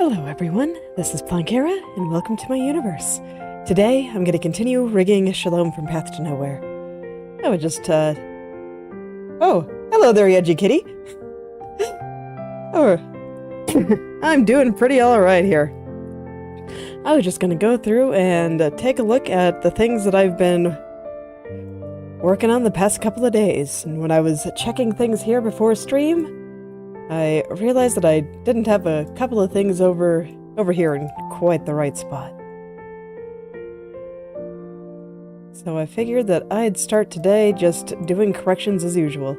Hello everyone, this is Plankera, and welcome to my universe. Today, I'm going to continue rigging Shalom from Path to Nowhere. I would just, Oh, hello there, Edgy Kitty! Oh, I'm doing pretty alright here. I was just going to go through and take a look at the things that I've been working on the past couple of days. And when I was checking things here before stream, I realized that I didn't have a couple of things over here in quite the right spot. So I figured that I'd start today just doing corrections as usual.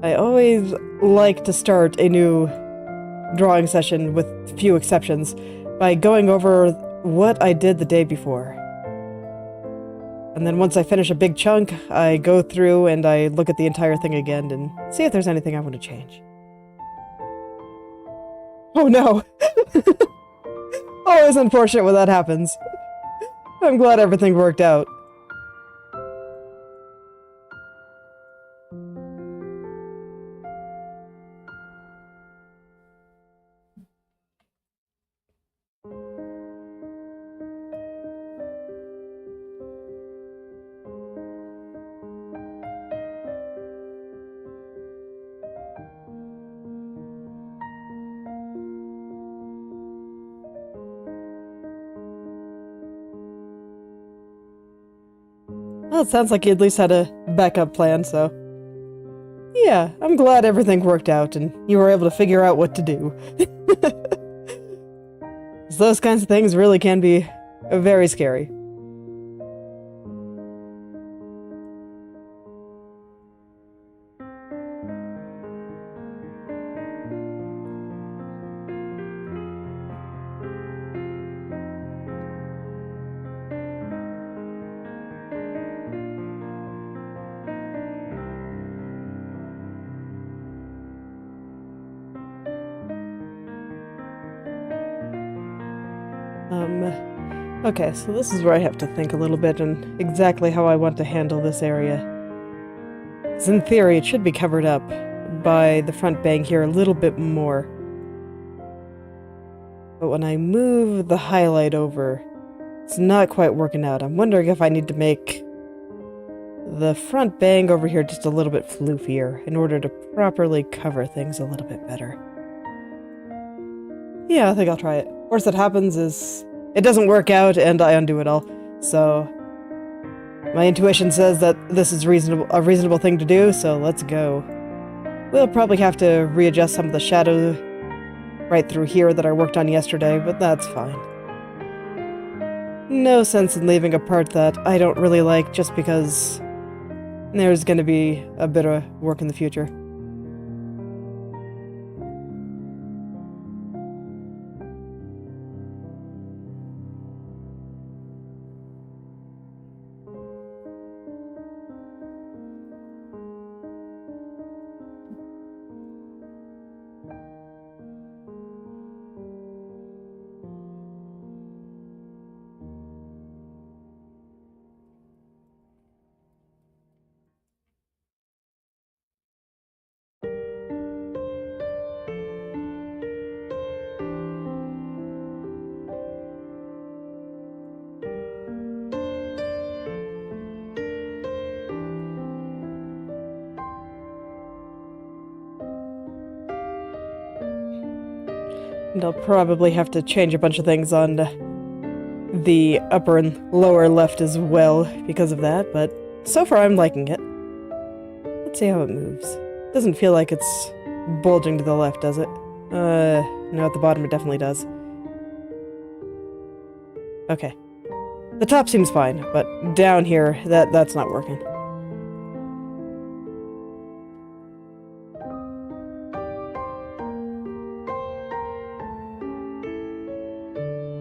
I always like to start a new drawing session, with few exceptions, by going over what I did the day before. And then once I finish a big chunk, I go through and I look at the entire thing again and see if there's anything I want to change. Oh no! Always unfortunate when that happens. I'm glad everything worked out. Well, it sounds like you at least had a backup plan, so... yeah, I'm glad everything worked out and you were able to figure out what to do. Those kinds of things really can be very scary. Okay, so this is where I have to think a little bit and exactly how I want to handle this area. Because in theory, it should be covered up by the front bank here a little bit more. But when I move the highlight over, it's not quite working out. I'm wondering if I need to make the front bang over here just a little bit floofier in order to properly cover things a little bit better. Yeah, I think I'll try it. Worst that happens is it doesn't work out and I undo it all. So my intuition says that this is a reasonable thing to do, so let's go. We'll probably have to readjust some of the shadow right through here that I worked on yesterday, but that's fine. No sense in leaving a part that I don't really like just because there's going to be a bit of work in the future. And I'll probably have to change a bunch of things on the upper and lower left as well because of that, but so far I'm liking it. Let's see how it moves. Doesn't feel like it's bulging to the left, does it? No, at the bottom it definitely does. Okay. The top seems fine, but down here, that's not working.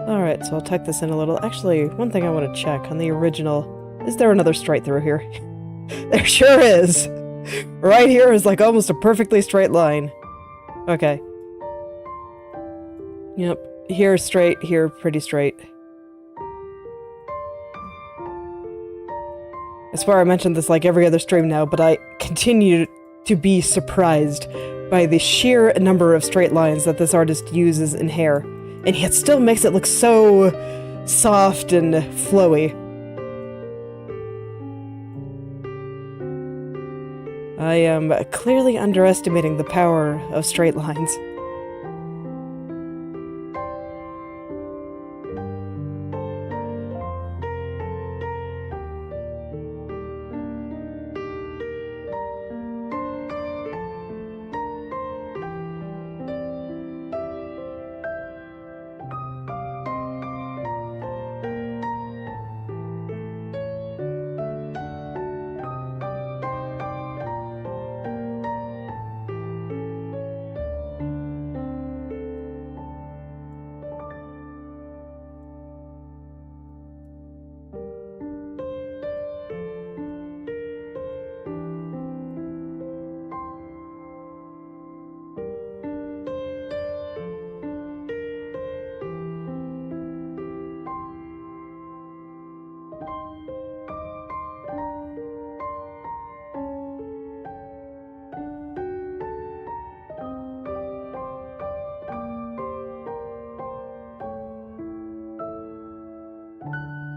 Alright, so I'll tuck this in a little. Actually, one thing I want to check on the original, is there another straight through here? There sure is! Right here is like almost a perfectly straight line. Okay. Yep, here straight, here pretty straight. I swear I mentioned this like every other stream now, but I continue to be surprised by the sheer number of straight lines that this artist uses in hair, and yet still makes it look so soft and flowy. I am clearly underestimating the power of straight lines.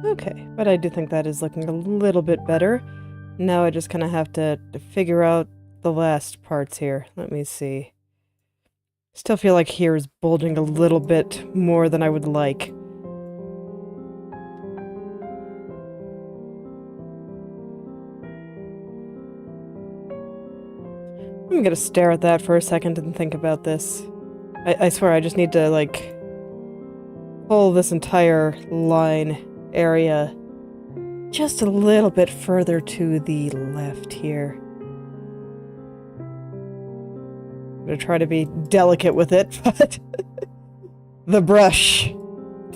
Okay, but I do think that is looking a little bit better. Now I just kind of have to figure out the last parts here. Let me see. Still feel like here is bulging a little bit more than I would like. I'm gonna stare at that for a second and think about this. I swear I just need to, like, pull this entire line area just a little bit further to the left here. I'm gonna try to be delicate with it, but the brush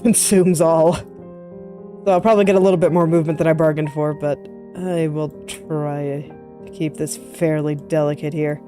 consumes all. So I'll probably get a little bit more movement than I bargained for, but I will try to keep this fairly delicate here.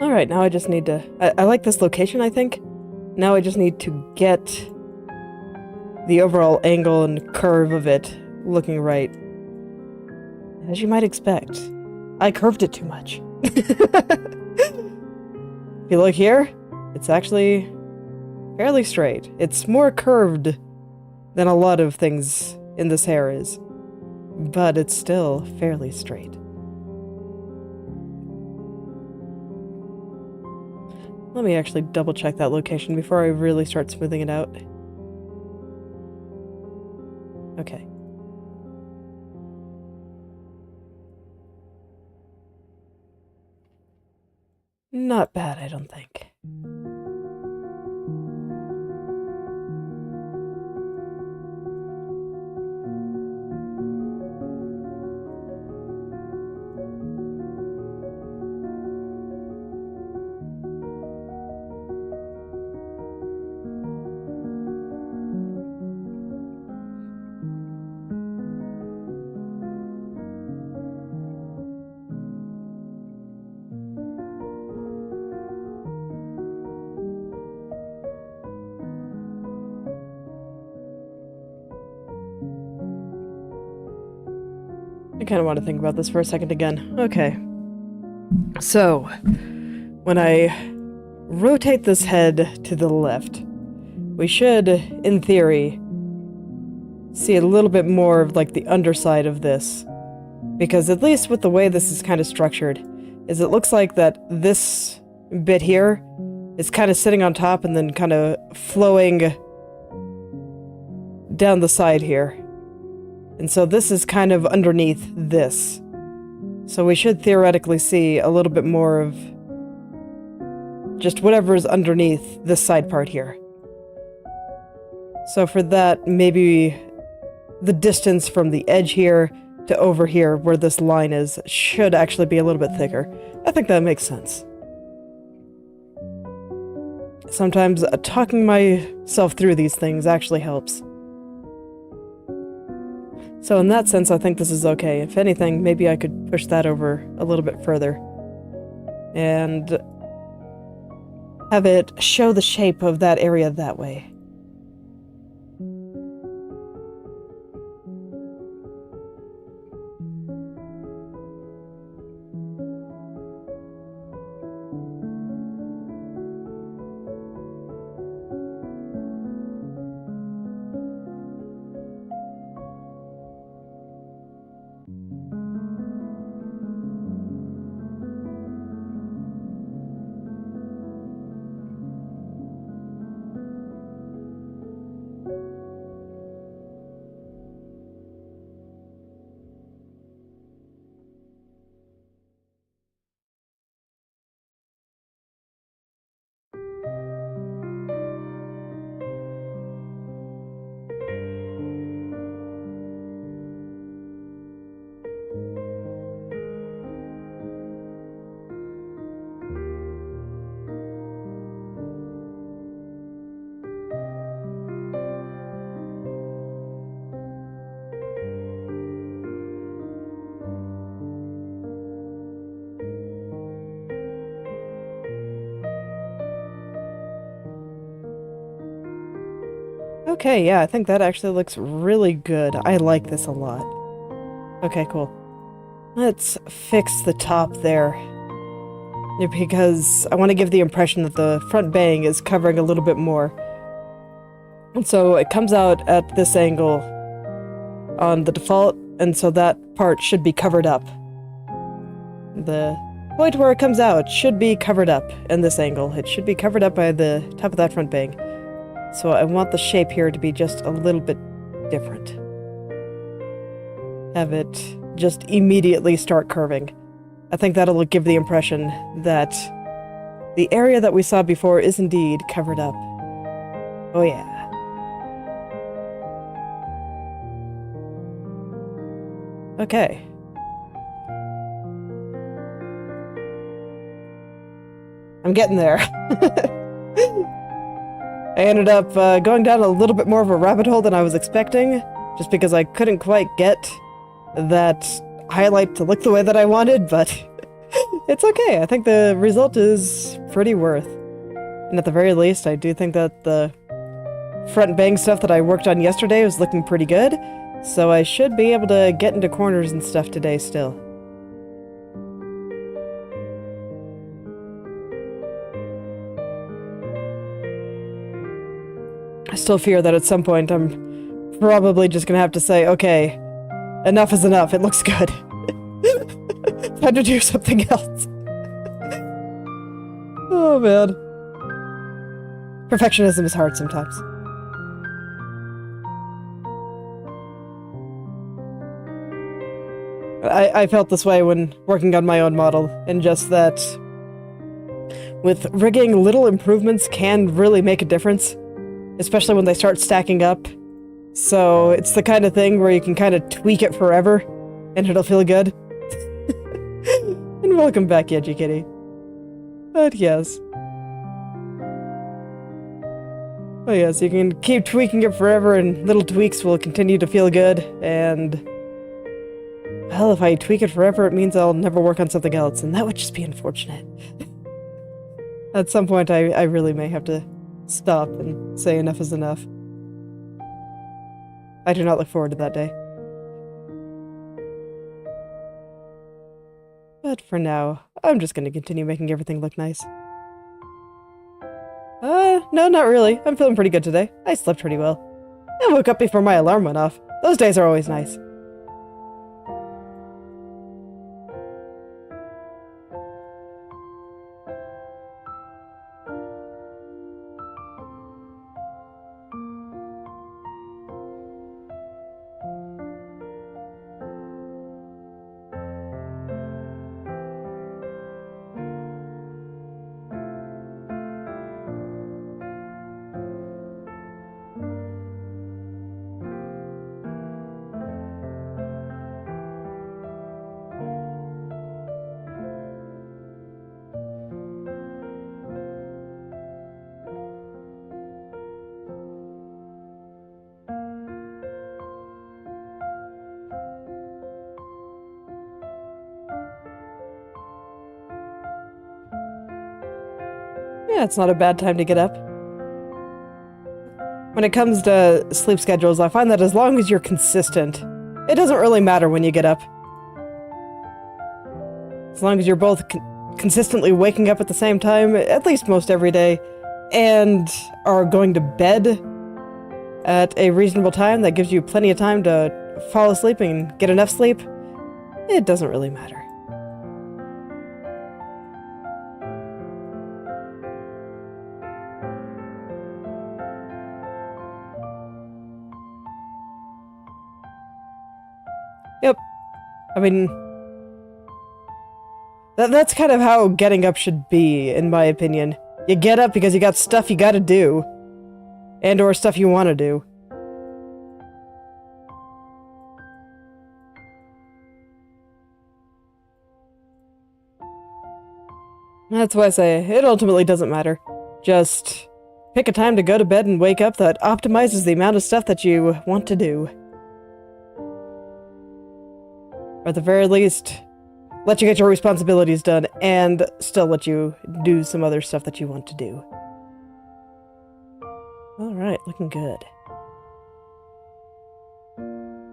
Alright, now I just need to... I like this location, I think. Now I just need to get the overall angle and curve of it looking right. As you might expect, I curved it too much. If you look here, it's actually fairly straight. It's more curved than a lot of things in this hair is, but it's still fairly straight. Let me actually double check that location before I really start smoothing it out. Okay. Not bad, I don't think. I kind of want to think about this for a second again. Okay. So, when I rotate this head to the left, we should, in theory, see a little bit more of, like, the underside of this. Because at least with the way this is kind of structured, is it looks like that this bit here is kind of sitting on top and then kind of flowing down the side here. And so this is kind of underneath this. So we should theoretically see a little bit more of just whatever is underneath this side part here. So for that, maybe the distance from the edge here to over here, where this line is, should actually be a little bit thicker. I think that makes sense. Sometimes talking myself through these things actually helps. So in that sense, I think this is okay. If anything, maybe I could push that over a little bit further and have it show the shape of that area that way. Okay, yeah, I think that actually looks really good. I like this a lot. Okay, cool. Let's fix the top there. Because I want to give the impression that the front bang is covering a little bit more. And so it comes out at this angle on the default, and so that part should be covered up. The point where it comes out should be covered up in this angle. It should be covered up by the top of that front bang. So I want the shape here to be just a little bit different. Have it just immediately start curving. I think that'll give the impression that the area that we saw before is indeed covered up. Oh yeah. Okay. I'm getting there. I ended up going down a little bit more of a rabbit hole than I was expecting, just because I couldn't quite get that highlight to look the way that I wanted, but it's okay. I think the result is pretty worth. And at the very least, I do think that the front bang stuff that I worked on yesterday was looking pretty good, so I should be able to get into corners and stuff today still. I still fear that at some point I'm probably just gonna have to say, okay, enough is enough, it looks good. Time to do something else. Oh man. Perfectionism is hard sometimes. I felt this way when working on my own model, and just that with rigging, little improvements can really make a difference. Especially when they start stacking up. So it's the kind of thing where you can kind of tweak it forever, and it'll feel good. And welcome back, Edgy Kitty. But yes. Oh yes, you can keep tweaking it forever, and little tweaks will continue to feel good, and... well, if I tweak it forever, it means I'll never work on something else, and that would just be unfortunate. At some point, I really may have to stop and say enough is enough. I do not look forward to that day. But for now, I'm just going to continue making everything look nice. No, not really. I'm feeling pretty good today. I slept pretty well. I woke up before my alarm went off. Those days are always nice. Yeah, it's not a bad time to get up. When it comes to sleep schedules, I find that as long as you're consistent, it doesn't really matter when you get up. As long as you're both consistently waking up at the same time, at least most every day, and are going to bed at a reasonable time that gives you plenty of time to fall asleep and get enough sleep, it doesn't really matter. Yep. I mean, that's kind of how getting up should be, in my opinion. You get up because you got stuff you gotta do. And or stuff you want to do. That's why I say, it ultimately doesn't matter. Just pick a time to go to bed and wake up that optimizes the amount of stuff that you want to do. Or at the very least, let you get your responsibilities done, and still let you do some other stuff that you want to do. Alright, looking good.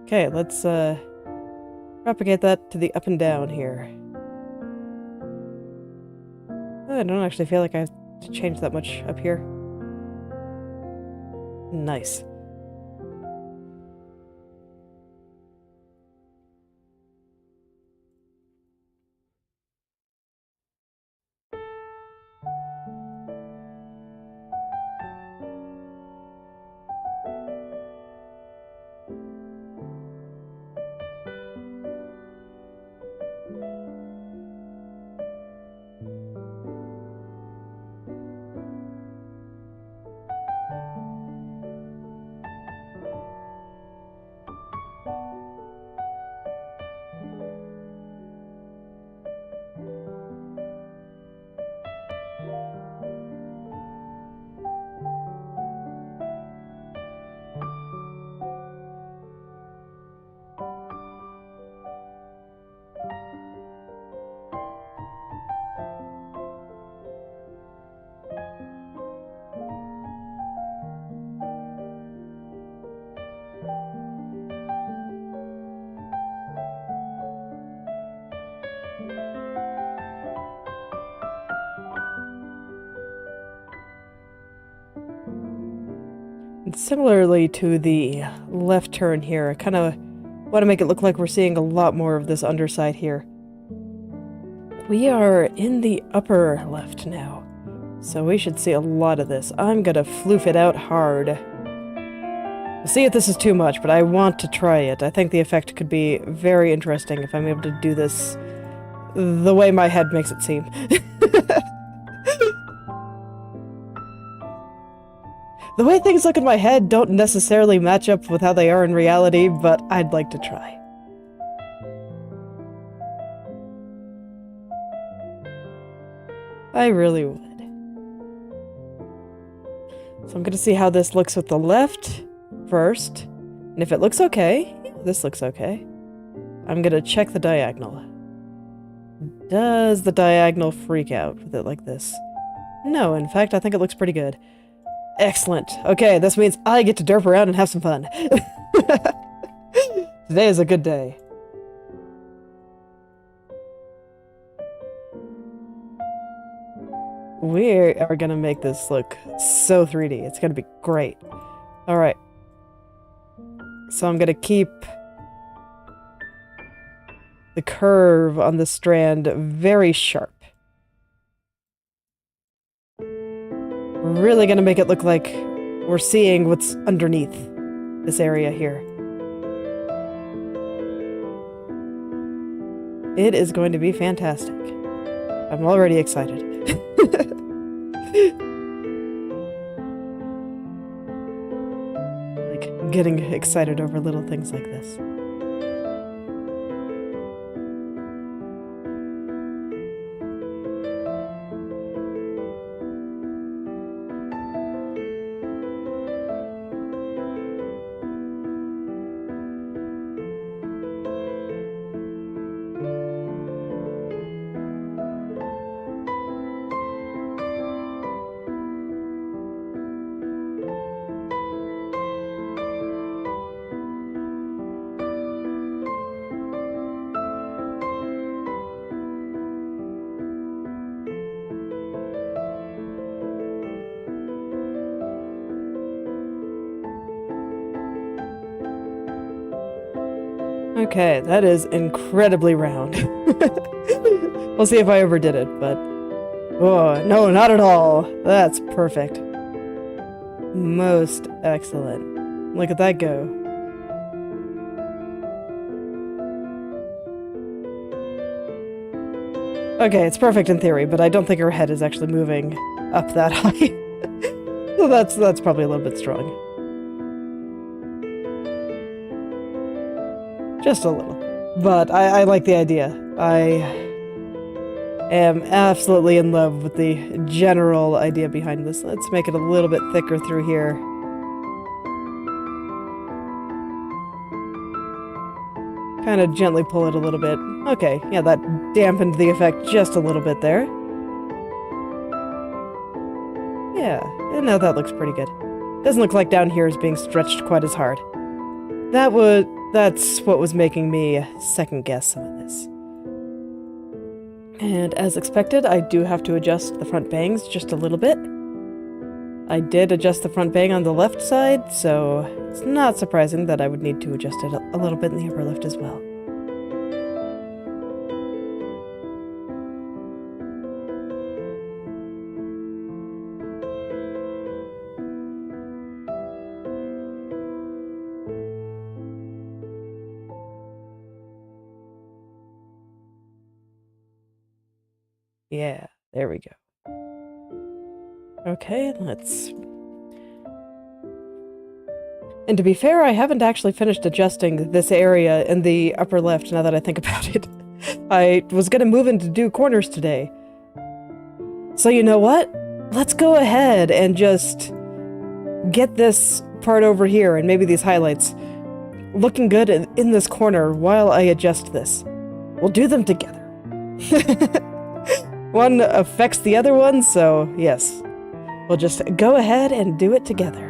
Okay, let's propagate that to the up and down here. I don't actually feel like I have to change that much up here. Nice. Similarly to the left turn here, I kind of want to make it look like we're seeing a lot more of this underside here. We are in the upper left now, so we should see a lot of this. I'm gonna floof it out hard. We'll see if this is too much, but I want to try it. I think the effect could be very interesting if I'm able to do this the way my head makes it seem. The way things look in my head don't necessarily match up with how they are in reality, but I'd like to try. I really would. So I'm gonna see how this looks with the left first, and if it looks okay, this looks okay, I'm gonna check the diagonal. Does the diagonal freak out with it like this? No, in fact, I think it looks pretty good. Excellent. Okay, this means I get to derp around and have some fun. Today is a good day. We are gonna make this look so 3D. It's gonna be great. Alright. So I'm gonna keep the curve on the strand very sharp. Really gonna make it look like we're seeing what's underneath this area here. It is going to be fantastic. I'm already excited. Like, getting excited over little things like this. Okay, that is incredibly round. We'll see if I overdid it, but... Oh, no, not at all. That's perfect. Most excellent. Look at that go. Okay, it's perfect in theory, but I don't think her head is actually moving up that high. So that's probably a little bit strong. Just a little. But I like the idea. I am absolutely in love with the general idea behind this. Let's make it a little bit thicker through here. Kind of gently pull it a little bit. Okay, yeah, that dampened the effect just a little bit there. Yeah, and now that looks pretty good. Doesn't look like down here is being stretched quite as hard. That's what was making me second guess some of this. And as expected, I do have to adjust the front bangs just a little bit. I did adjust the front bang on the left side, so it's not surprising that I would need to adjust it a little bit in the upper left as well. Yeah, there we go. Okay, let's... And to be fair, I haven't actually finished adjusting this area in the upper left now that I think about it. I was gonna move in to do corners today. So you know what? Let's go ahead and just get this part over here and maybe these highlights looking good in this corner while I adjust this. We'll do them together. One affects the other one, so yes. We'll just go ahead and do it together.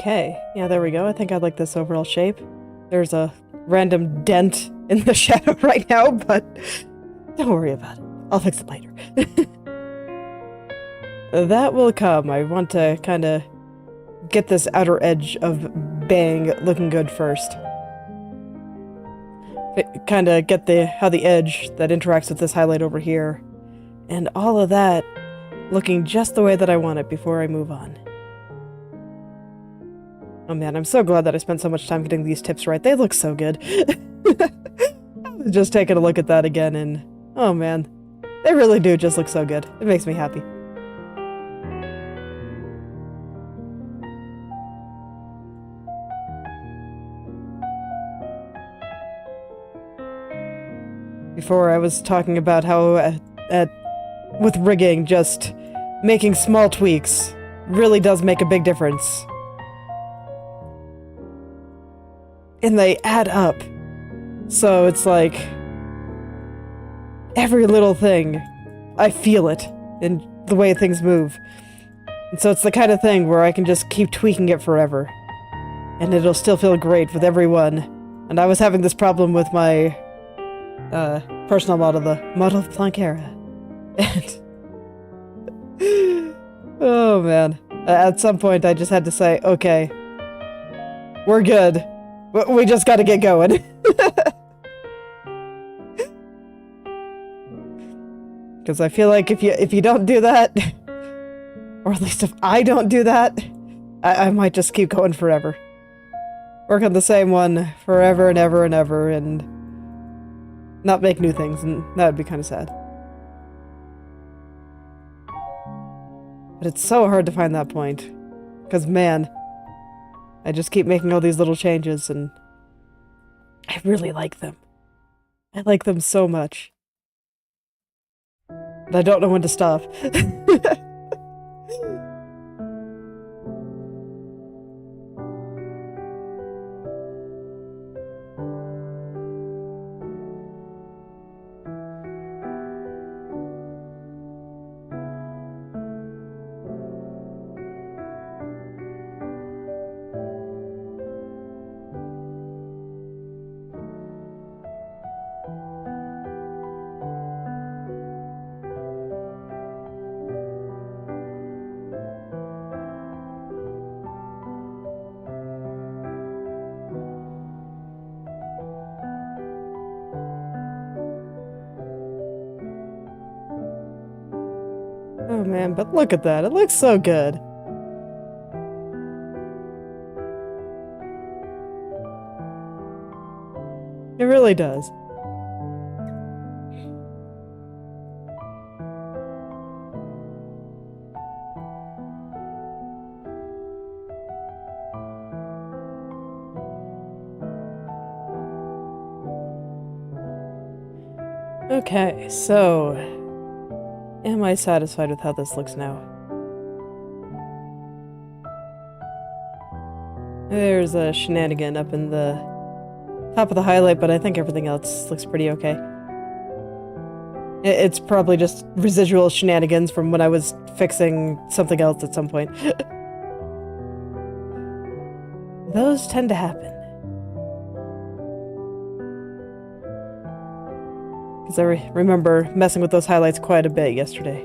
Okay, yeah, there we go. I think I like this overall shape. There's a random dent in the shadow right now, but don't worry about it. I'll fix it later. That will come. I want to kind of get this outer edge of bang looking good first. Kind of get how the edge that interacts with this highlight over here, and all of that looking just the way that I want it before I move on. Oh man, I'm so glad that I spent so much time getting these tips right. They look so good. I was just taking a look at that again and, oh man, they really do just look so good. It makes me happy. Before I was talking about how with rigging, just making small tweaks really does make a big difference. And they add up. So it's like every little thing, I feel it in the way things move. And so it's the kind of thing where I can just keep tweaking it forever. And it'll still feel great with everyone. And I was having this problem with my personal model, the model of Plankera. And oh man. At some point I just had to say, okay, we're good. We just gotta get going. Because I feel like if you don't do that, or at least if I don't do that, I might just keep going forever. Work on the same one forever and ever and ever, and not make new things, and that would be kind of sad. But it's so hard to find that point. Because, man, I just keep making all these little changes, and I really like them. I like them so much. But I don't know when to stop. Oh man, but look at that. It looks so good. It really does. Okay, so am I satisfied with how this looks now? There's a shenanigan up in the top of the highlight, but I think everything else looks pretty okay. It's probably just residual shenanigans from when I was fixing something else at some point. Those tend to happen. Because I remember messing with those highlights quite a bit yesterday.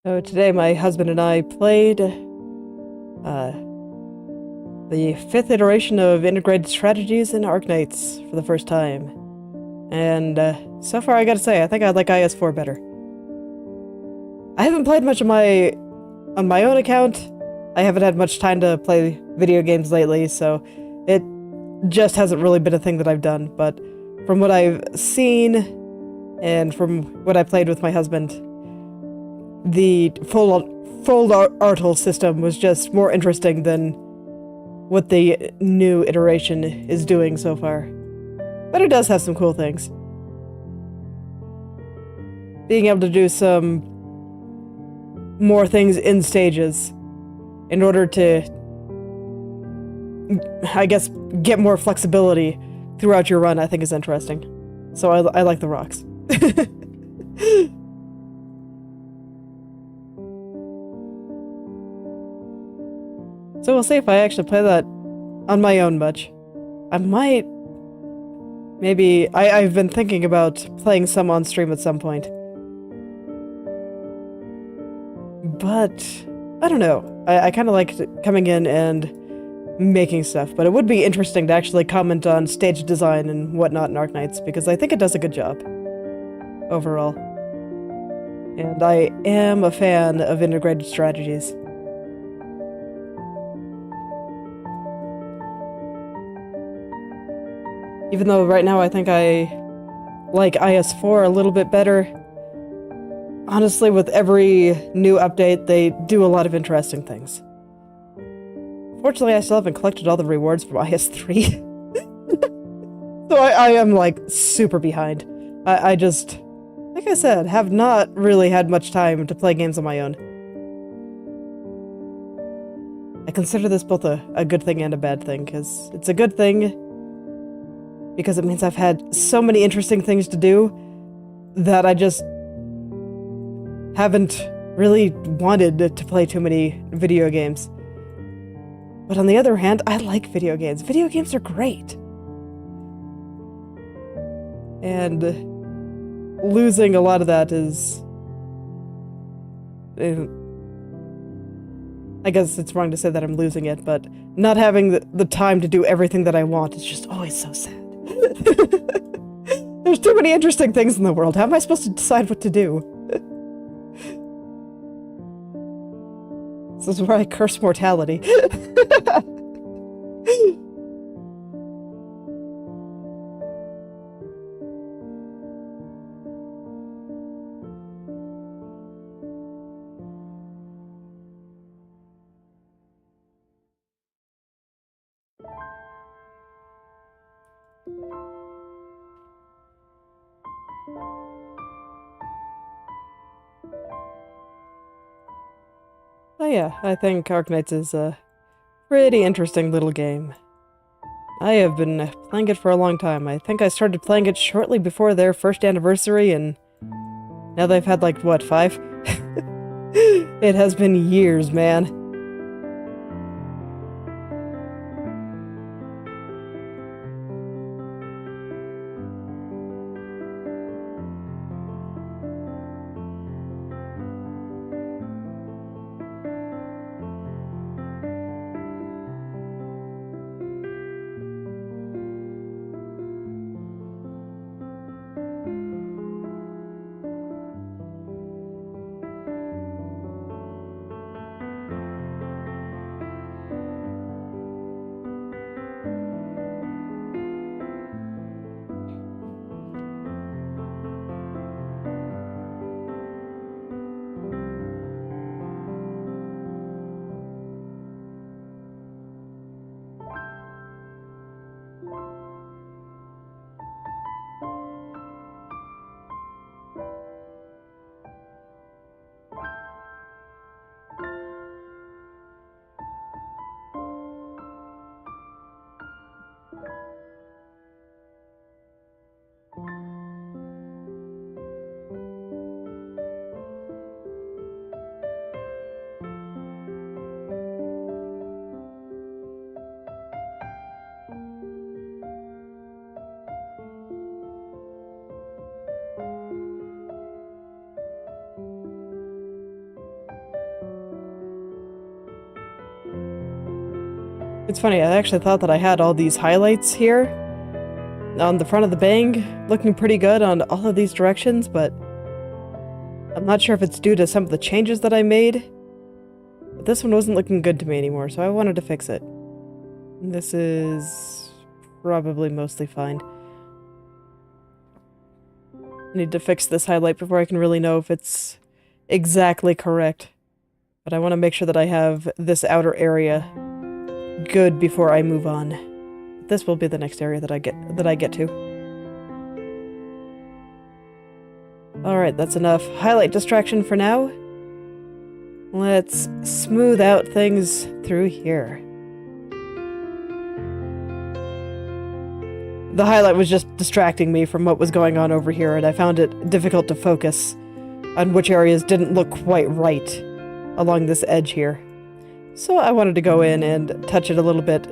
So today my husband and I played the 5th iteration of Integrated Strategies in Arknights for the first time. And so far I gotta say, I think I like IS4 better. I haven't played much on my own account. I haven't had much time to play video games lately, so it just hasn't really been a thing that I've done. But from what I've seen, and from what I played with my husband, the full Artel system was just more interesting than what the new iteration is doing so far. But it does have some cool things. Being able to do some more things in stages in order to, I guess, get more flexibility throughout your run, I think is interesting. So I like the rocks. So we'll see if I actually play that on my own much. I might... Maybe... I've been thinking about playing some on stream at some point. But... I don't know. I kind of like coming in and making stuff, but it would be interesting to actually comment on stage design and whatnot in Arknights, because I think it does a good job. Overall. And I am a fan of integrated strategies. Even though right now I think I like IS4 a little bit better. Honestly, with every new update, they do a lot of interesting things. Fortunately, I still haven't collected all the rewards from IS3. So I am, like, super behind. I just, like I said, have not really had much time to play games on my own. I consider this both a good thing and a bad thing, because it's a good thing because it means I've had so many interesting things to do that I just haven't really wanted to play too many video games. But on the other hand, I like video games. Video games are great. And losing a lot of that is... I guess it's wrong to say that I'm losing it, but not having the time to do everything that I want is just always so sad. There's too many interesting things in the world. How am I supposed to decide what to do? This is where I curse mortality. Oh yeah, I think Arknights is a pretty interesting little game. I have been playing it for a long time. I think I started playing it shortly before their first anniversary, and now they've had like, what, 5? It has been years, man. It's funny, I actually thought that I had all these highlights here on the front of the bang, looking pretty good on all of these directions, but I'm not sure if it's due to some of the changes that I made. But this one wasn't looking good to me anymore, so I wanted to fix it. This is probably mostly fine. I need to fix this highlight before I can really know if it's exactly correct. But I want to make sure that I have this outer area good before I move on. This will be the next area that I get to. Alright, that's enough highlight distraction for now. Let's smooth out things through here. The highlight was just distracting me from what was going on over here, and I found it difficult to focus on which areas didn't look quite right along this edge here. So I wanted to go in and touch it a little bit,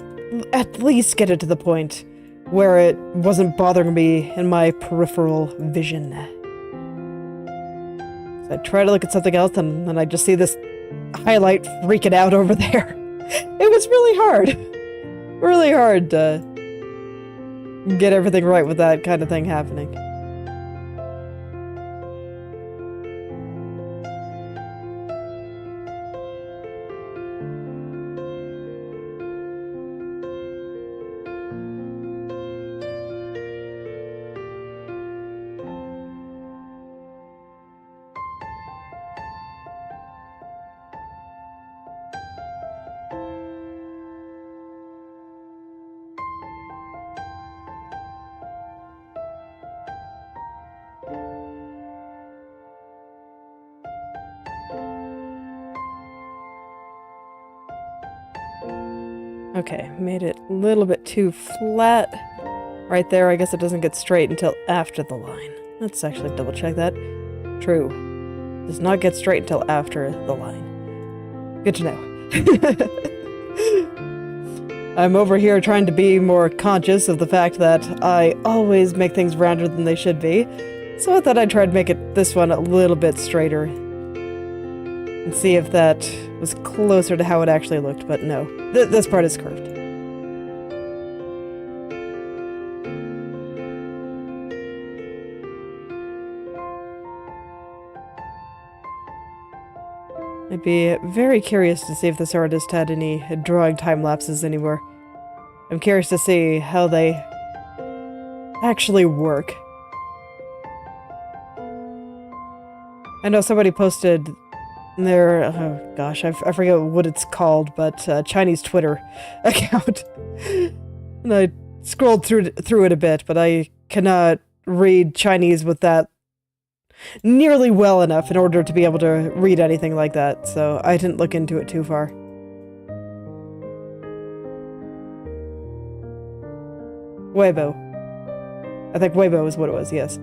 at least get it to the point where it wasn't bothering me in my peripheral vision. So I try to look at something else, and then I just see this highlight freaking out over there. It was really hard to get everything right with that kind of thing happening. Okay, made it a little bit too flat right there. I guess it doesn't get straight until after the line. Let's actually double check that. True. Does not get straight until after the line. Good to know. I'm over here trying to be more conscious of the fact that I always make things rounder than they should be. So I thought I'd try to make this one a little bit straighter and see if that was closer to how it actually looked, but no. This part is curved. I'd be very curious to see if this artist had any drawing time lapses anywhere. I'm curious to see how they actually work. I know somebody posted their, oh gosh, I forget what it's called, but Chinese Twitter account. And I scrolled through it a bit, but I cannot read Chinese with that nearly well enough in order to be able to read anything like that, so I didn't look into it too far. Weibo. I think Weibo is what it was, yes.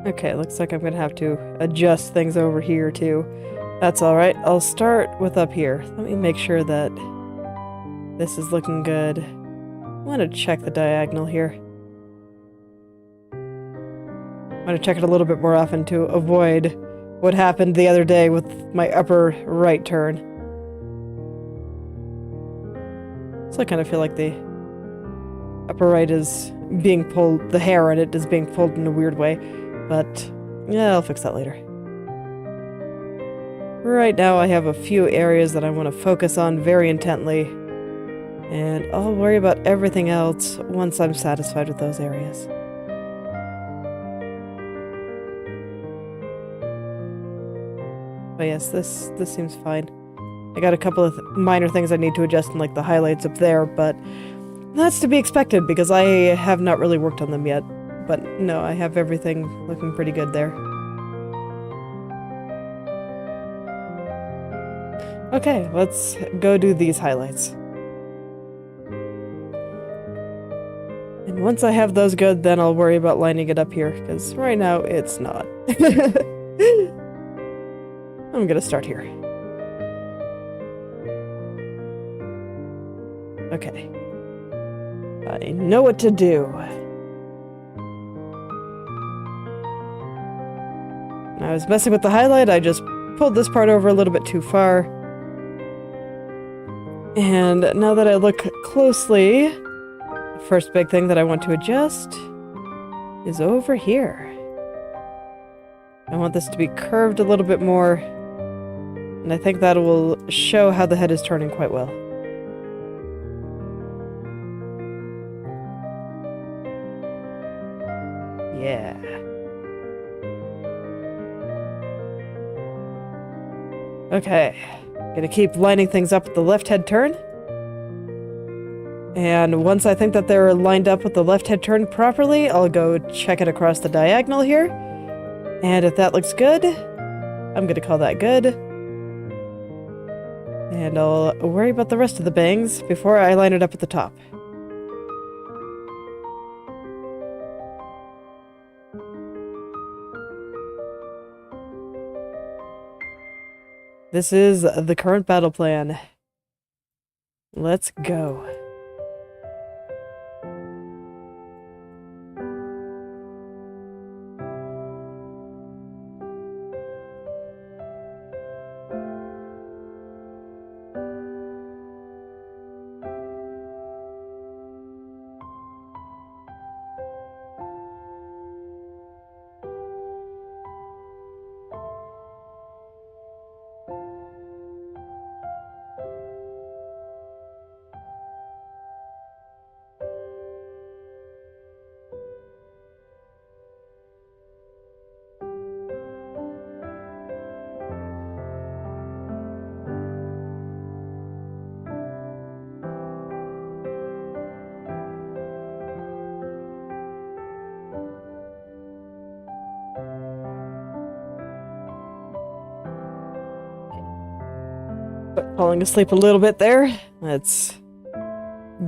Okay, looks like I'm gonna have to adjust things over here too. That's alright. I'll start with up here. Let me make sure that this is looking good. I'm gonna check the diagonal here. I'm gonna check it a little bit more often to avoid what happened the other day with my upper right turn. So I kind of feel like the upper right is being pulled, the hair in it is being pulled in a weird way. But, yeah, I'll fix that later. Right now I have a few areas that I want to focus on very intently, and I'll worry about everything else once I'm satisfied with those areas. But yes, this seems fine. I got a couple of minor things I need to adjust in, like the highlights up there, but that's to be expected because I have not really worked on them yet. But no, I have everything looking pretty good there. Okay, let's go do these highlights. And once I have those good, then I'll worry about lining it up here, because right now it's not. I'm gonna start here. Okay. I know what to do. When I was messing with the highlight, I just pulled this part over a little bit too far. And now that I look closely, the first big thing that I want to adjust is over here. I want this to be curved a little bit more, and I think that will show how the head is turning quite well. Yeah. Okay. Gonna keep lining things up with the left head turn. And once I think that they're lined up with the left head turn properly, I'll go check it across the diagonal here. And if that looks good, I'm gonna call that good. And I'll worry about the rest of the bangs before I line it up at the top. This is the current battle plan. Let's go. Falling asleep a little bit there. Let's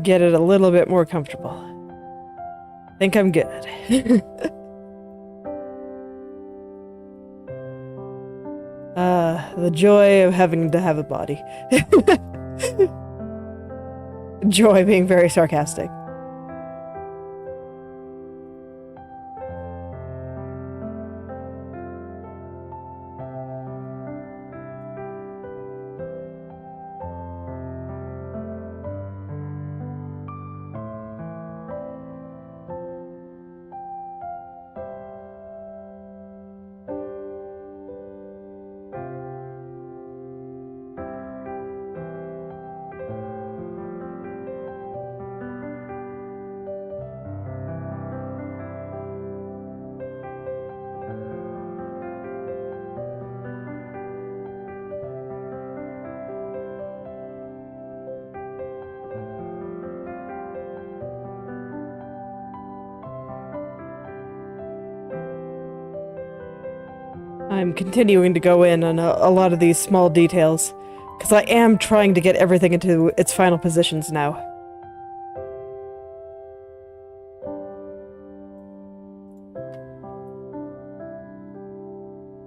get it a little bit more comfortable. Think I'm good. The joy of having to have a body. Joy being very sarcastic. I'm continuing to go in on a lot of these small details, because I am trying to get everything into its final positions now.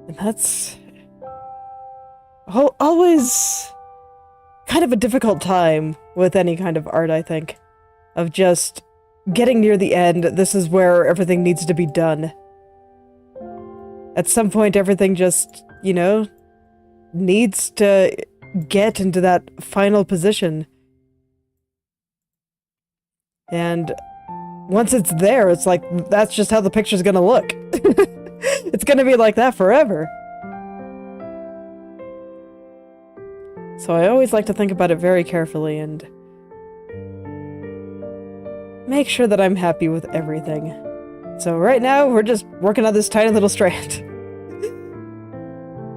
And that's always kind of a difficult time with any kind of art, I think. Of just getting near the end, this is where everything needs to be done. At some point, everything just, you know, needs to get into that final position. And once it's there, it's like, that's just how the picture's gonna look. It's gonna be like that forever. So I always like to think about it very carefully and make sure that I'm happy with everything. So right now, we're just working on this tiny little strand.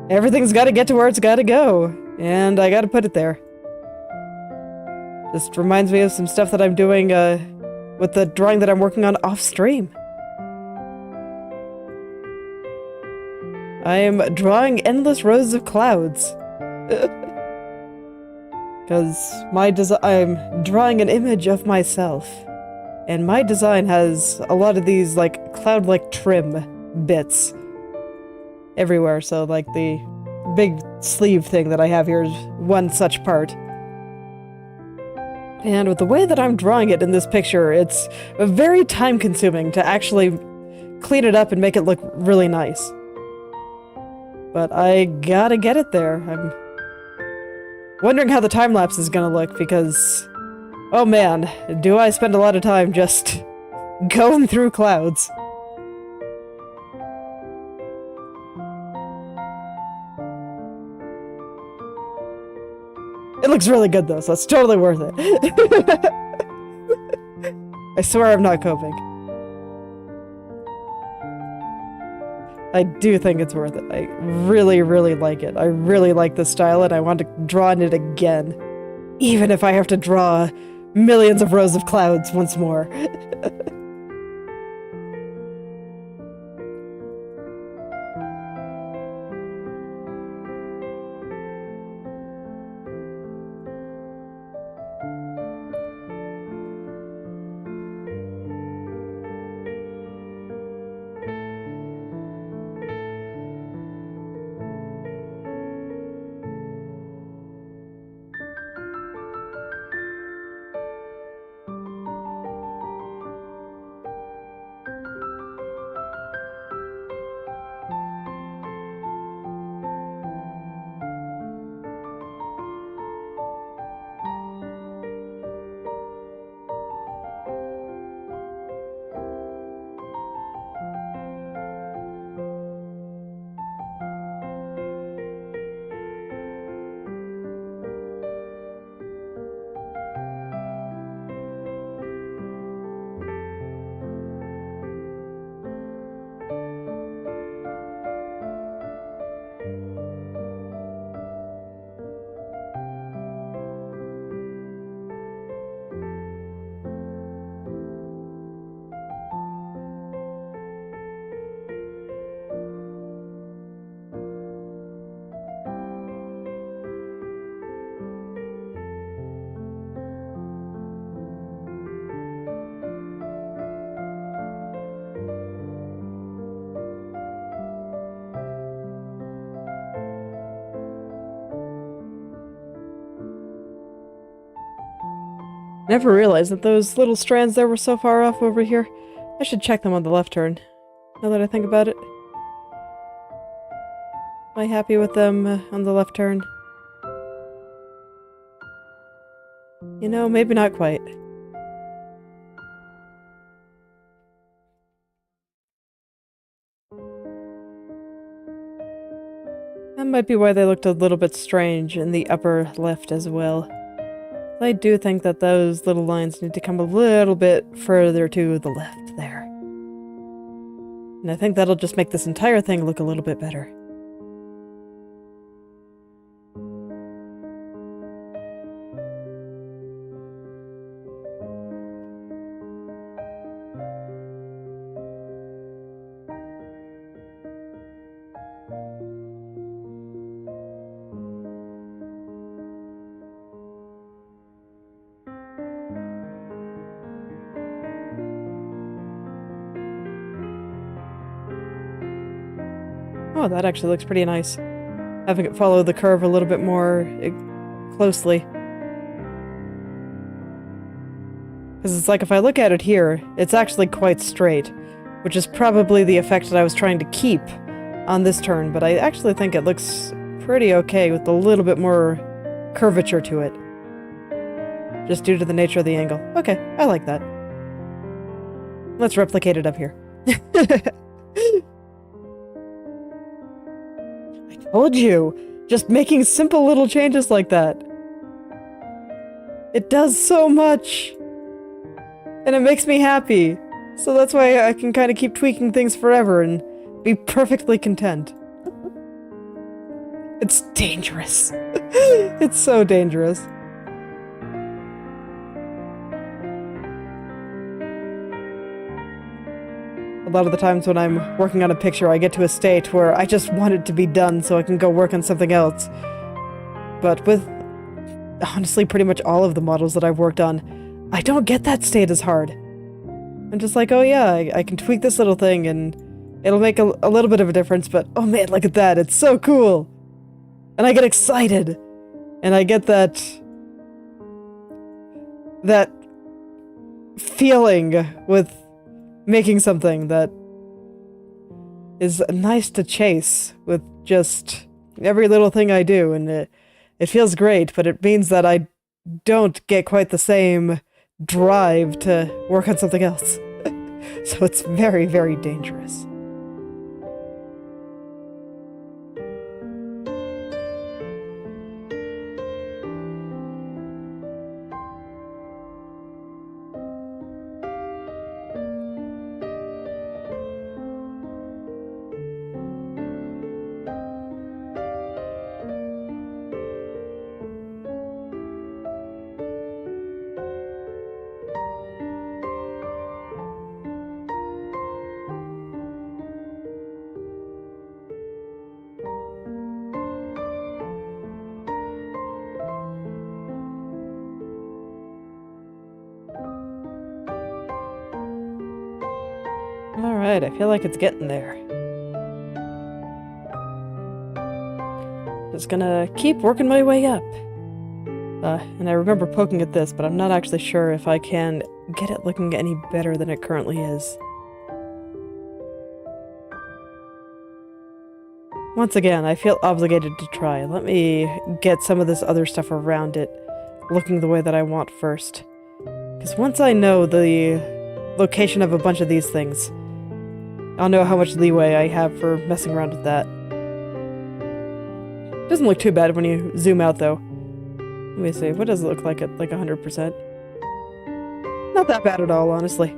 Everything's gotta get to where it's gotta go, and I gotta put it there. Just reminds me of some stuff that I'm doing, with the drawing that I'm working on off-stream. I am drawing endless rows of clouds. Because I'm drawing an image of myself. And my design has a lot of these, like, cloud-like trim bits everywhere. So, like, the big sleeve thing that I have here is one such part. And with the way that I'm drawing it in this picture, it's very time-consuming to actually clean it up and make it look really nice. But I gotta get it there. Wondering how the time-lapse is gonna look, because... oh man, do I spend a lot of time just going through clouds. It looks really good though, so it's totally worth it. I swear I'm not coping. I do think it's worth it. I really, really like it. I really like the style and I want to draw in it again. Even if I have to draw millions of rows of clouds once more. Never realized that those little strands there were so far off over here. I should check them on the left turn, now that I think about it. Am I happy with them on the left turn? You know, maybe not quite. That might be why they looked a little bit strange in the upper left as well. I do think that those little lines need to come a little bit further to the left there. And I think that'll just make this entire thing look a little bit better. Oh, that actually looks pretty nice. Having it follow the curve a little bit more closely. Because it's like if I look at it here, it's actually quite straight, which is probably the effect that I was trying to keep on this turn, but I actually think it looks pretty okay with a little bit more curvature to it. Just due to the nature of the angle. Okay, I like that. Let's replicate it up here. Told you! Just making simple little changes like that. It does so much! And it makes me happy. So that's why I can kind of keep tweaking things forever and be perfectly content. It's dangerous. It's so dangerous. A lot of the times when I'm working on a picture, I get to a state where I just want it to be done so I can go work on something else. But with, honestly, pretty much all of the models that I've worked on, I don't get that state as hard. I'm just like, oh yeah, I can tweak this little thing and it'll make a little bit of a difference, but oh man, look at that, it's so cool! And I get excited! And I get that feeling with making something that is nice to chase with just every little thing I do, and it It feels great, but it means that I don't get quite the same drive to work on something else. So it's very, very dangerous. Alright, I feel like it's getting there. Just gonna keep working my way up. And I remember poking at this, but I'm not actually sure if I can get it looking any better than it currently is. Once again, I feel obligated to try. Let me get some of this other stuff around it looking the way that I want first. Because once I know the location of a bunch of these things, I'll know how much leeway I have for messing around with that. Doesn't look too bad when you zoom out, though. Let me see, what does it look like at, like, 100%? Not that bad at all, honestly.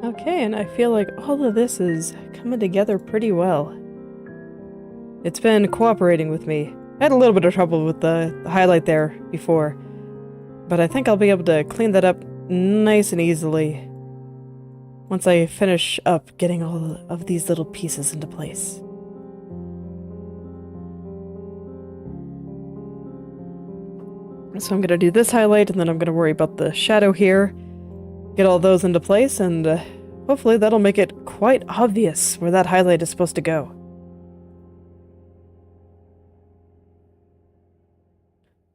Okay, and I feel like all of this is coming together pretty well. It's been cooperating with me. I had a little bit of trouble with the highlight there before, but I think I'll be able to clean that up nice and easily once I finish up getting all of these little pieces into place. So I'm going to do this highlight, and then I'm going to worry about the shadow here, get all those into place, and hopefully that'll make it quite obvious where that highlight is supposed to go.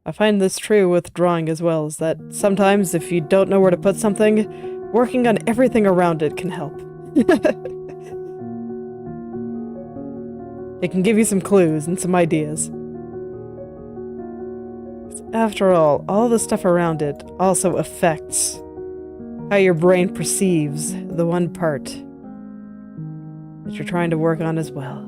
I find this true with drawing as well, is that sometimes if you don't know where to put something, working on everything around it can help. It can give you some clues and some ideas. After all the stuff around it also affects how your brain perceives the one part that you're trying to work on as well.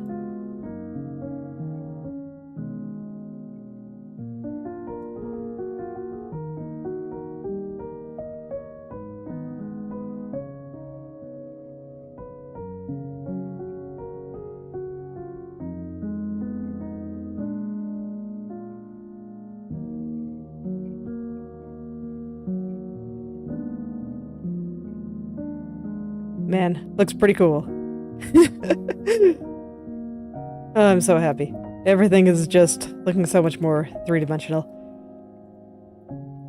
Man, looks pretty cool. Oh, I'm so happy. Everything is just looking so much more three-dimensional.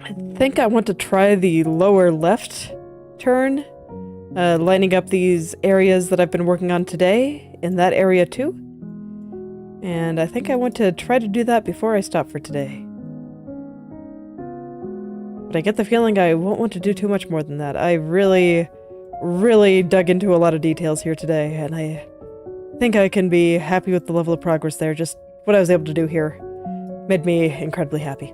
I think I want to try the lower left turn, lining up these areas that I've been working on today in that area too. And I think I want to try to do that before I stop for today. But I get the feeling I won't want to do too much more than that. I really dug into a lot of details here today, and I think I can be happy with the level of progress there. Just what I was able to do here made me incredibly happy.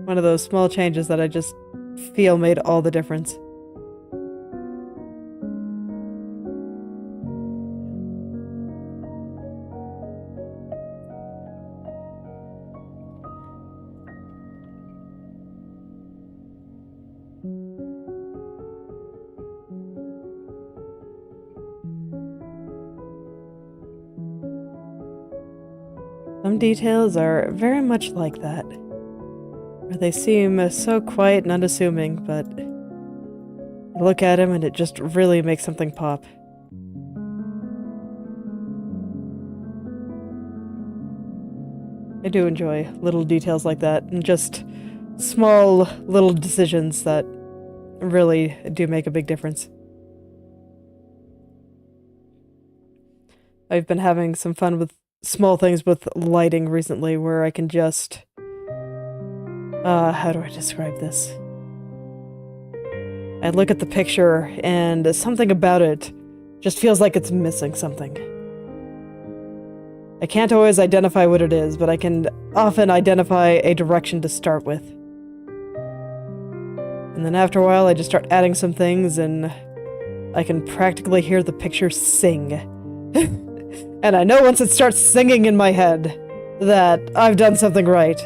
One of those small changes that I just feel made all the difference. Some details are very much like that, where they seem so quiet and unassuming, but you look at them and it just really makes something pop. I do enjoy little details like that, and just small little decisions that really do make a big difference. I've been having some fun with small things with lighting recently, where I can just... how do I describe this? I look at the picture, and something about it just feels like it's missing something. I can't always identify what it is, but I can often identify a direction to start with. And then after a while, I just start adding some things, and I can practically hear the picture sing. And I know once it starts singing in my head that I've done something right.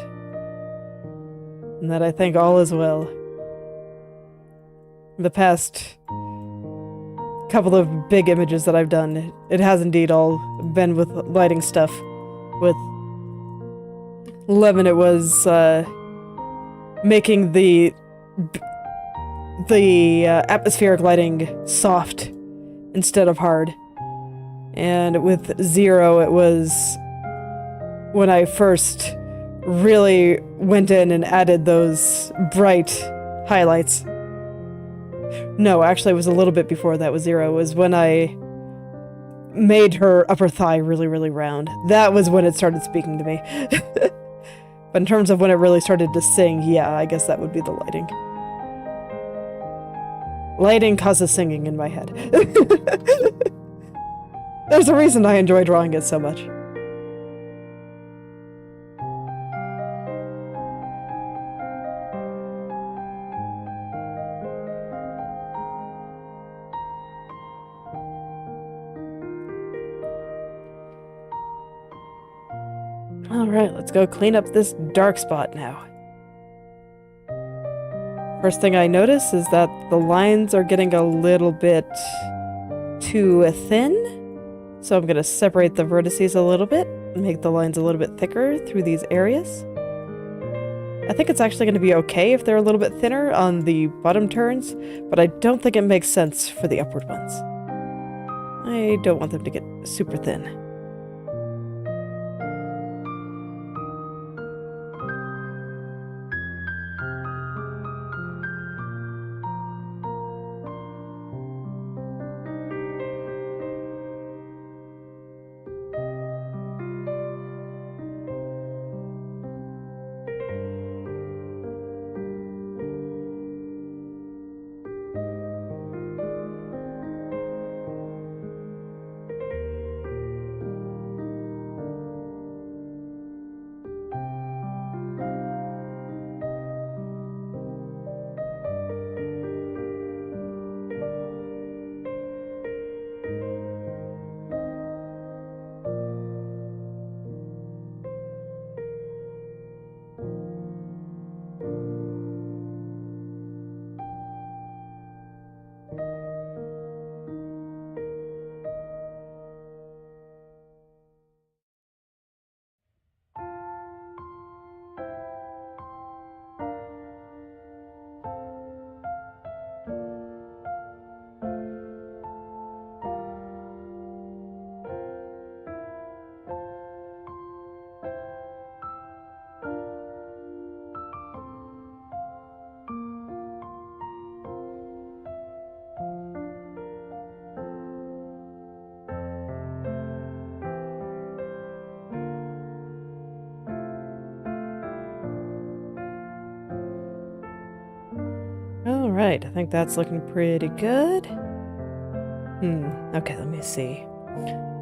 And that I think all is well. The past couple of big images that I've done, it has indeed all been with lighting stuff. With Lemon, it was making the atmospheric lighting soft instead of hard. And with Zero, it was when I first really went in and added those bright highlights. No, actually it was a little bit before that with Zero. It was when I made her upper thigh really, really round. That was when it started speaking to me. But in terms of when it really started to sing, yeah, I guess that would be the lighting. Lighting causes singing in my head. There's a reason I enjoy drawing it so much. Alright, let's go clean up this dark spot now. First thing I notice is that the lines are getting a little bit too thin. So I'm going to separate the vertices a little bit and make the lines a little bit thicker through these areas. I think it's actually going to be okay if they're a little bit thinner on the bottom turns, but I don't think it makes sense for the upward ones. I don't want them to get super thin. Alright, I think that's looking pretty good. Okay, let me see.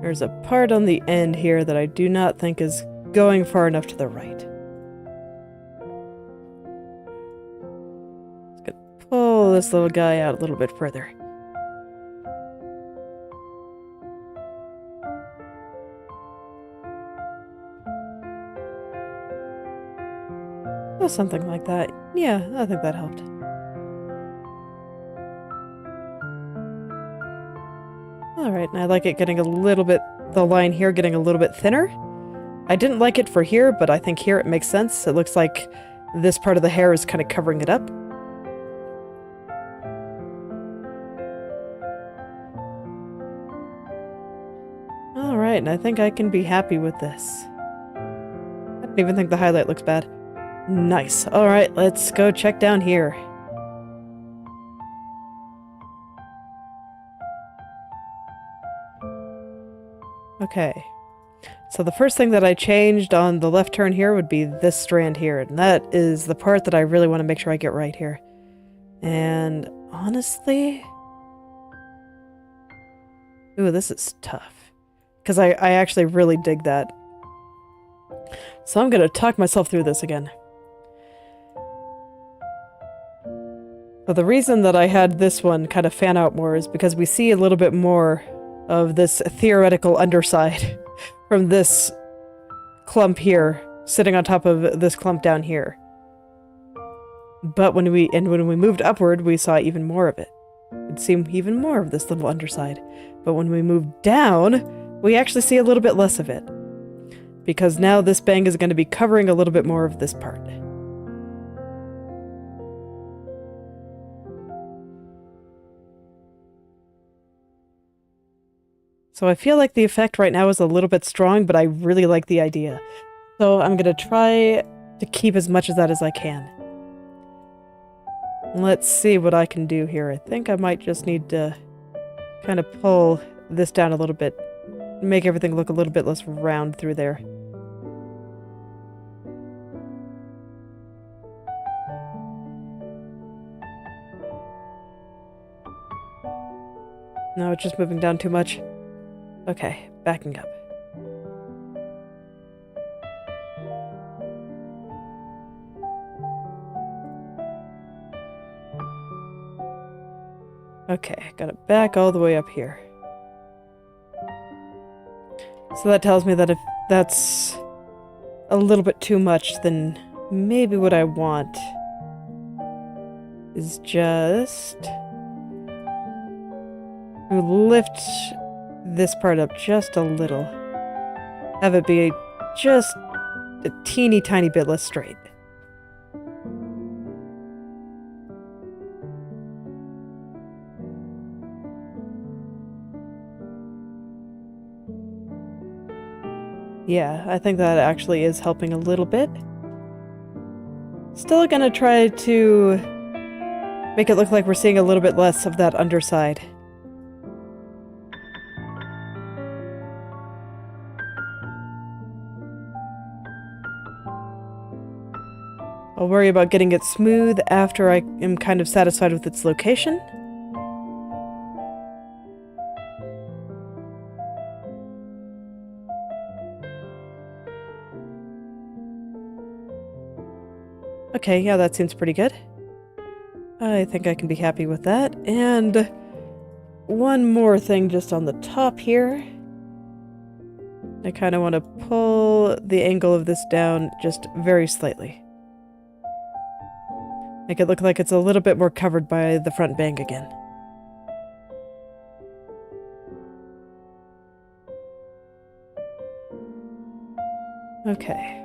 There's a part on the end here that I do not think is going far enough to the right. Just gonna pull this little guy out a little bit further. Oh, something like that. Yeah, I think that helped. Alright, and I like it getting a little bit, the line here getting a little bit thinner. I didn't like it for here, but I think here it makes sense. It looks like this part of the hair is kind of covering it up. Alright, and I think I can be happy with this. I don't even think the highlight looks bad. Nice. Alright, let's go check down here. Okay. So the first thing that I changed on the left turn here would be this strand here, and that is the part that I really want to make sure I get right here. And honestly... Ooh, this is tough. Because I actually really dig that. So I'm going to talk myself through this again. So the reason that I had this one kind of fan out more is because we see a little bit more of this theoretical underside from this clump here, sitting on top of this clump down here. But when we moved upward, we saw even more of it. We'd see even more of this little underside. But when we moved down, we actually see a little bit less of it. Because now this bang is going to be covering a little bit more of this part. So I feel like the effect right now is a little bit strong, but I really like the idea. So I'm going to try to keep as much of that as I can. Let's see what I can do here. I think I might just need to kind of pull this down a little bit. Make everything look a little bit less round through there. No, it's just moving down too much. Okay, backing up. Okay, gotta back all the way up here. So that tells me that if that's a little bit too much, then maybe what I want is just lift this part up just a little. Have it be just a teeny tiny bit less straight. Yeah, I think that actually is helping a little bit. Still gonna try to make it look like we're seeing a little bit less of that underside. I'll worry about getting it smooth after I am kind of satisfied with its location. Okay, yeah, that seems pretty good. I think I can be happy with that. And one more thing just on the top here. I kind of want to pull the angle of this down just very slightly. Make it look like it's a little bit more covered by the front bang again. Okay.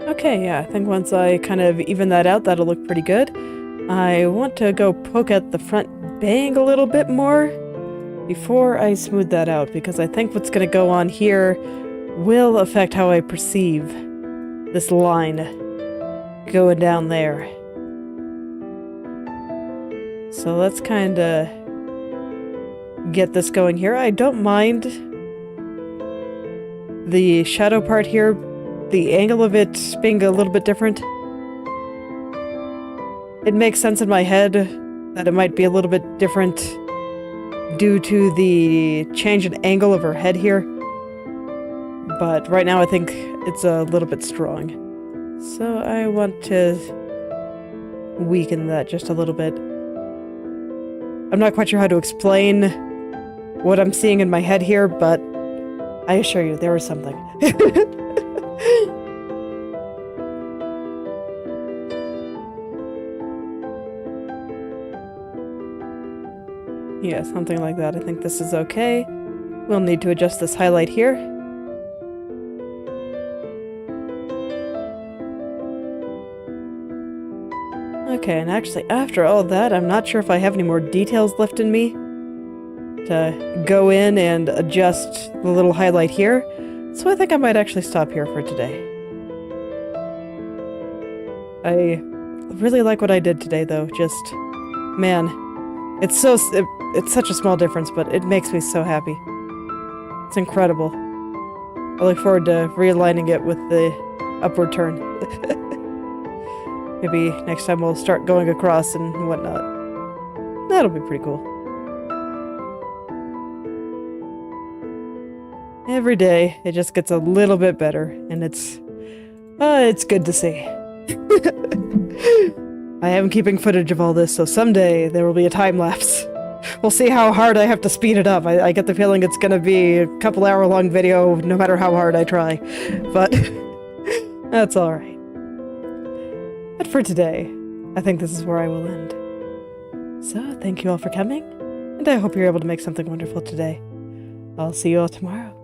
Okay, yeah, I think once I kind of even that out, that'll look pretty good. I want to go poke at the front bang a little bit more. before I smooth that out, because I think what's going to go on here will affect how I perceive this line going down there. So let's kind of get this going here. I don't mind the shadow part here, the angle of it being a little bit different. It makes sense in my head that it might be a little bit different due to the change in angle of her head here. But right now I think it's a little bit strong. So I want to weaken that just a little bit. I'm not quite sure how to explain what I'm seeing in my head here, but I assure you, there is something. Yeah, something like that. I think this is okay. We'll need to adjust this highlight here. Okay, and actually, after all that, I'm not sure if I have any more details left in me to go in and adjust the little highlight here. So I think I might actually stop here for today. I really like what I did today, though. Just, man, it's such a small difference, but it makes me so happy. It's incredible. I look forward to realigning it with the upward turn. Maybe next time we'll start going across and whatnot. That'll be pretty cool. Every day, it just gets a little bit better, and it's good to see. I am keeping footage of all this, so someday there will be a time lapse. We'll see how hard I have to speed it up. I get the feeling it's gonna be a couple hour long video no matter how hard I try. But that's alright. But for today, I think this is where I will end. So, thank you all for coming, and I hope you're able to make something wonderful today. I'll see you all tomorrow.